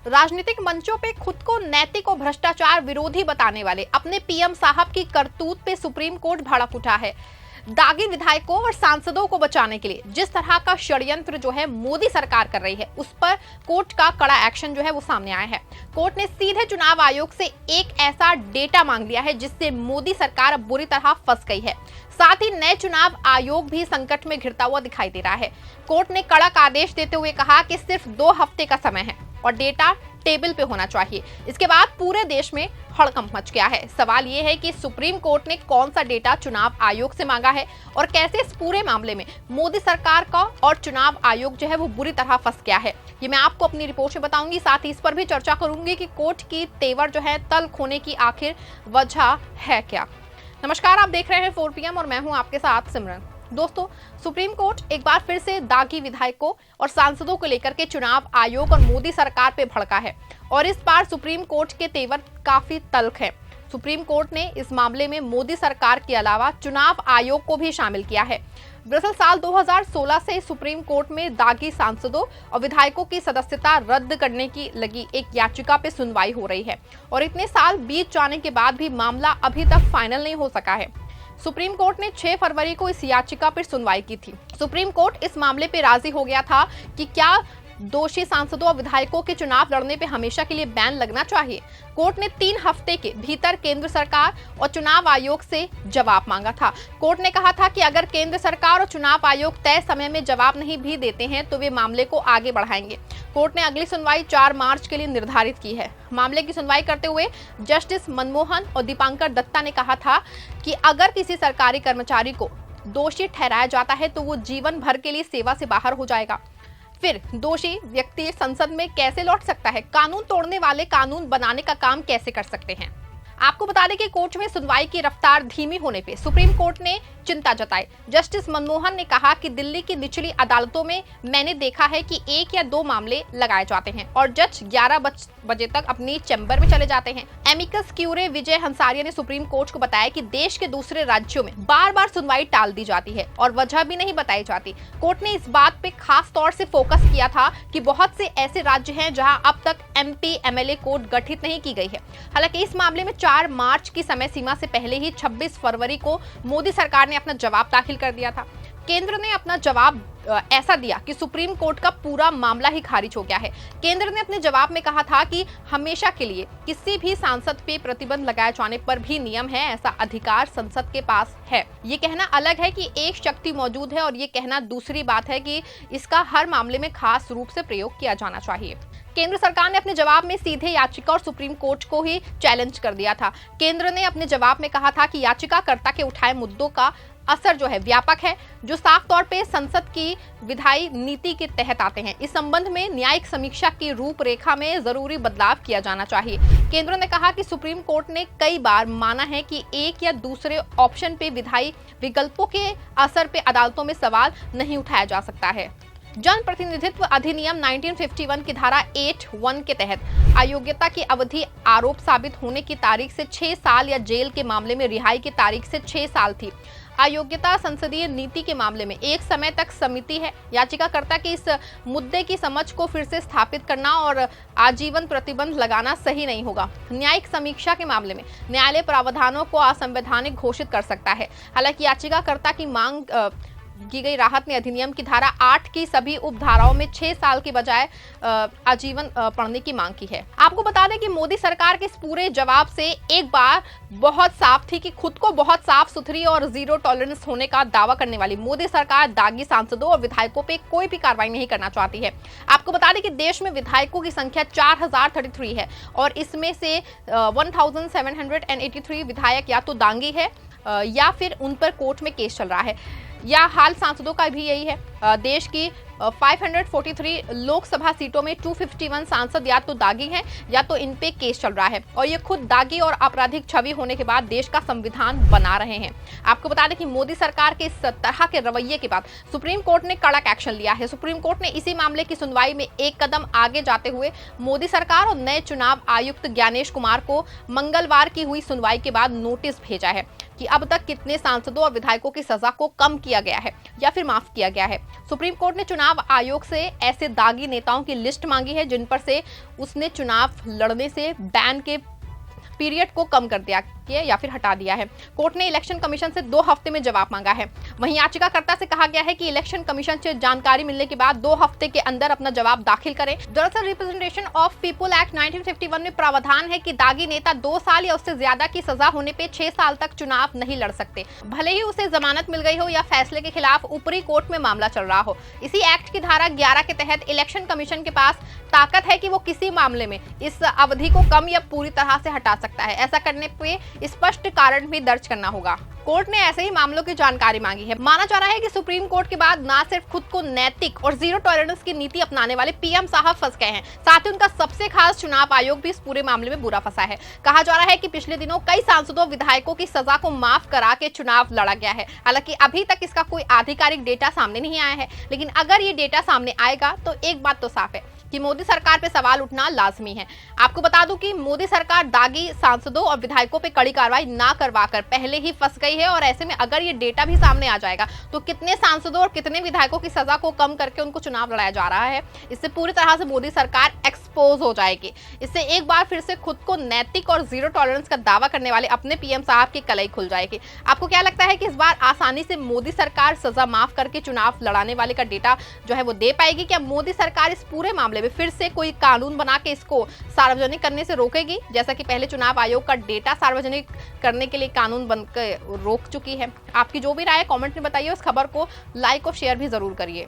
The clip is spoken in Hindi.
राजनीतिक मंचों पे खुद को नैतिक और भ्रष्टाचार विरोधी बताने वाले अपने पीएम साहब की करतूत पे सुप्रीम कोर्ट भड़क उठा है। दागी विधायकों और सांसदों को बचाने के लिए जिस तरह का षड्यंत्र जो है मोदी सरकार कर रही है, उस पर कोर्ट का कड़ा एक्शन जो है वो सामने आया है। कोर्ट ने सीधे चुनाव आयोग से एक ऐसा डेटा मांग लिया है जिससे मोदी सरकार अब बुरी तरह फंस गई है। साथ ही नए चुनाव आयोग भी संकट में घिरता हुआ दिखाई दे रहा है। कोर्ट ने कड़क आदेश देते हुए कहा कि सिर्फ 2 हफ्ते का समय है और डेटा टेबल पे होना चाहिए। इसके बाद पूरे देश में हड़कंप मच गया है। सवाल ये है कि सुप्रीम कोर्ट ने कौन सा डेटा चुनाव आयोग से मांगा है और कैसे इस पूरे मामले में मोदी सरकार का और चुनाव आयोग जो है वो बुरी तरह फंस गया है। ये मैं आपको अपनी रिपोर्ट में बताऊंगी। साथ ही इस पर भी चर्चा करूंगी कि कोर्ट की तेवर जो है तल्ख होने की आखिर वजह है क्या। नमस्कार, आप देख रहे हैं 4 PM और मैं हूं आपके साथ सिमरन। दोस्तों, सुप्रीम कोर्ट एक बार फिर से दागी विधायकों और सांसदों को लेकर के चुनाव आयोग और मोदी सरकार पे भड़का है और इस बार सुप्रीम कोर्ट के तेवर काफी तल्ख है। सुप्रीम कोर्ट ने इस मामले में मोदी सरकार के अलावा चुनाव आयोग को भी शामिल किया है। दरअसल साल 2016 से सुप्रीम कोर्ट में दागी सांसदों और विधायकों की सदस्यता रद्द करने की लगी एक याचिका पे सुनवाई हो रही है और इतने साल बीत जाने के बाद भी मामला अभी तक फाइनल नहीं हो सका है। सुप्रीम कोर्ट ने 6 फरवरी को इस याचिका पर सुनवाई की थी। सुप्रीम कोर्ट इस मामले पे राजी हो गया था कि क्या दोषी सांसदों और विधायकों के चुनाव लड़ने पे हमेशा के लिए बैन लगना चाहिए। कोर्ट ने 3 हफ्ते के भीतर केंद्र सरकार और चुनाव आयोग से जवाब मांगा था। कोर्ट ने कहा था कि अगर केंद्र सरकार और चुनाव आयोग तय समय में जवाब नहीं भी देते हैं तो वे मामले को आगे बढ़ाएंगे। कोर्ट ने अगली सुनवाई 4 मार्च के लिए निर्धारित की है। मामले की सुनवाई करते हुए जस्टिस मनमोहन और दीपांकर दत्ता ने कहा था कि अगर किसी सरकारी कर्मचारी को दोषी ठहराया जाता है तो वो जीवन भर के लिए सेवा से बाहर हो जाएगा। फिर दोषी व्यक्ति संसद में कैसे लौट सकता है? कानून तोड़ने वाले कानून बनाने का काम कैसे कर सकते हैं? आपको बता दें कि कोर्ट में सुनवाई की रफ्तार धीमी होने पे सुप्रीम कोर्ट ने चिंता जताई। जस्टिस मनमोहन ने कहा कि दिल्ली की निचली अदालतों में मैंने देखा है कि 1 या 2 मामले लगाए जाते हैं और जज 11 बजे तक अपनी चैम्बर में चले जाते हैं। एमिकस क्यूरे विजय हंसारिया ने सुप्रीम कोर्ट को बताया कि देश के दूसरे राज्यों में बार-बार सुनवाई टाल दी जाती है और वजह भी नहीं बताई जाती। कोर्ट ने इस बात पे खास तौर से फोकस किया था कि बहुत से ऐसे राज्य हैं जहां अब तक MP MLA कोर्ट गठित नहीं की गई है। हालांकि इस मामले में 4 मार्च की समय सीमा से पहले ही 26 फरवरी को मोदी सरकार ने अपना जवाब दाखिल कर दिया था। केंद्र ने अपना जवाब ऐसा दिया कि सुप्रीम कोर्ट का पूरा मामला ही खारिज हो गया है। केंद्र ने अपने जवाब में कहा था कि हमेशा के लिए किसी भी सांसद पे प्रतिबंध लगाए जाने पर भी नियम है, ऐसा अधिकार संसद के पास है। ये कहना अलग है कि एक शक्ति मौजूद है और ये कहना दूसरी बात है कि इसका हर मामले में खास रूप से प्रयोग किया जाना चाहिए। केंद्र सरकार ने अपने जवाब में सीधे याचिका और सुप्रीम कोर्ट को ही चैलेंज कर दिया था। केंद्र ने अपने जवाब में कहा था कि याचिकाकर्ता के उठाए मुद्दों का असर जो है व्यापक है, जो साफ तौर पे संसद की विधायी नीति के तहत आते हैं। इस संबंध में न्यायिक समीक्षा की रूपरेखा में जरूरी बदलाव किया जाना चाहिए। केंद्र ने कहा कि सुप्रीम कोर्ट ने कई बार माना है कि एक या दूसरे ऑप्शन पे विधायी विकल्पों के असर पे अदालतों में सवाल नहीं उठाया जा सकता है। जन प्रतिनिधित्व अधिनियम 1951 की धारा 8(1) के तहत अयोग्यता की अवधि आरोप साबित होने की तारीख से 6 साल या जेल के मामले में रिहाई की तारीख से 6 साल थी। अयोग्यता संसदीय नीति के मामले में एक समय तक समिति है। याचिकाकर्ता के इस मुद्दे की समझ को फिर से स्थापित करना और आजीवन प्रतिबंध लगाना सही नहीं होगा। न्यायिक समीक्षा के मामले में न्यायालय प्रावधानों को असंवैधानिक घोषित कर सकता है। हालांकि याचिकाकर्ता की मांग की गई राहत ने अधिनियम की धारा 8 की सभी उपधाराओं में 6 साल के बजाय आजीवन पढ़ने की मांग की है। आपको बता दें कि मोदी सरकार के इस पूरे जवाब से एक बार बहुत साफ थी कि खुद को बहुत साफ सुथरी और जीरो टॉलरेंस होने का दावा करने वाली मोदी सरकार दागी सांसदों और विधायकों पे कोई भी कार्रवाई नहीं करना चाहती है। आपको बता दें कि देश में विधायकों की संख्या 4033 है और इसमें से 1783 विधायक या तो दागी है या फिर उन पर कोर्ट में केस चल रहा है, या हाल सांसदों का भी यही है। देश की 543 लोकसभा सीटों में 251 सांसद या तो दागी हैं या तो इन पे केस चल रहा है और ये खुद दागी और आपराधिक छवि होने के बाद देश का संविधान बना रहे हैं। आपको बता दें कि मोदी सरकार के इस तरह के रवैये के बाद सुप्रीम कोर्ट ने कड़क एक्शन लिया है। सुप्रीम कोर्ट ने इसी मामले की सुनवाई में एक कदम आगे जाते हुए मोदी सरकार और नए चुनाव आयुक्त ज्ञानेश कुमार को मंगलवार की हुई सुनवाई के बाद नोटिस भेजा है। कि अब तक कितने सांसदों और विधायकों की सजा को कम किया गया है या फिर माफ किया गया है। सुप्रीम कोर्ट ने चुनाव आयोग से ऐसे दागी नेताओं की लिस्ट मांगी है जिन पर से उसने चुनाव लड़ने से बैन के पीरियड को कम कर दिया या फिर हटा दिया है। कोर्ट ने इलेक्शन कमीशन से 2 हफ्ते में जवाब मांगा है। वहीं याचिकाकर्ता से कहा गया है कि इलेक्शन कमीशन से जानकारी मिलने के बाद 2 हफ्ते के अंदर अपना जवाब दाखिल करें। दरअसल रिप्रेजेंटेशन ऑफ पीपुल एक्ट 1951 में प्रावधान है कि दागी नेता 2 साल या उससे ज्यादा की सजा होने पे 6 साल तक चुनाव नहीं लड़ सकते, भले ही उसे जमानत मिल गई हो या फैसले के खिलाफ ऊपरी कोर्ट में मामला चल रहा हो। इसी एक्ट की धारा 11 के तहत इलेक्शन कमीशन के पास ताकत है कि वो किसी मामले में इस अवधि को कम या पूरी तरह से हटा सकता है। ऐसा करने पे स्पष्ट कारण भी दर्ज करना होगा। कोर्ट ने ऐसे ही मामलों की जानकारी मांगी है। माना जा रहा है कि सुप्रीम कोर्ट के बाद ना सिर्फ खुद को नैतिक और जीरो टॉलरेंस की नीति अपनाने वाले पीएम साहब फंस गए हैं, साथ ही उनका सबसे खास चुनाव आयोग भी इस पूरे मामले में बुरा फंसा है। कहा जा रहा है कि पिछले दिनों कई सांसदों विधायकों की सजा को माफ करा के चुनाव लड़ा गया है। हालांकि अभी तक इसका कोई आधिकारिक डेटा सामने नहीं आया है, लेकिन अगर ये डेटा सामने आएगा तो एक बात तो साफ है कि मोदी सरकार पे सवाल उठना लाजमी है। आपको बता दूं कि मोदी सरकार दागी सांसदों और विधायकों पे कड़ी कार्रवाई ना करवाकर पहले ही फंस गई है और ऐसे में अगर ये डेटा भी सामने आ जाएगा तो कितने सांसदों और कितने विधायकों की सजा को कम करके उनको चुनाव लड़ाया जा रहा है, इससे पूरी तरह से मोदी सरकार एक्सपोज हो जाएगी। इससे एक बार फिर से खुद को नैतिक और जीरो टॉलरेंस का दावा करने वाले अपने पीएम साहब की कलई खुल जाएगी। आपको क्या लगता है कि इस बार आसानी से मोदी सरकार सजा माफ करके चुनाव लड़ाने वाले का डेटा जो है वो दे पाएगी? क्या मोदी सरकार इस पूरे मामले में फिर से कोई कानून बना के इसको सार्वजनिक करने से रोकेगी, जैसा कि पहले चुनाव आयोग का डेटा सार्वजनिक करने के लिए कानून बनकर रोक चुकी है? आपकी जो भी राय है कमेंट में बताइए। उस खबर को लाइक और शेयर भी जरूर करिए।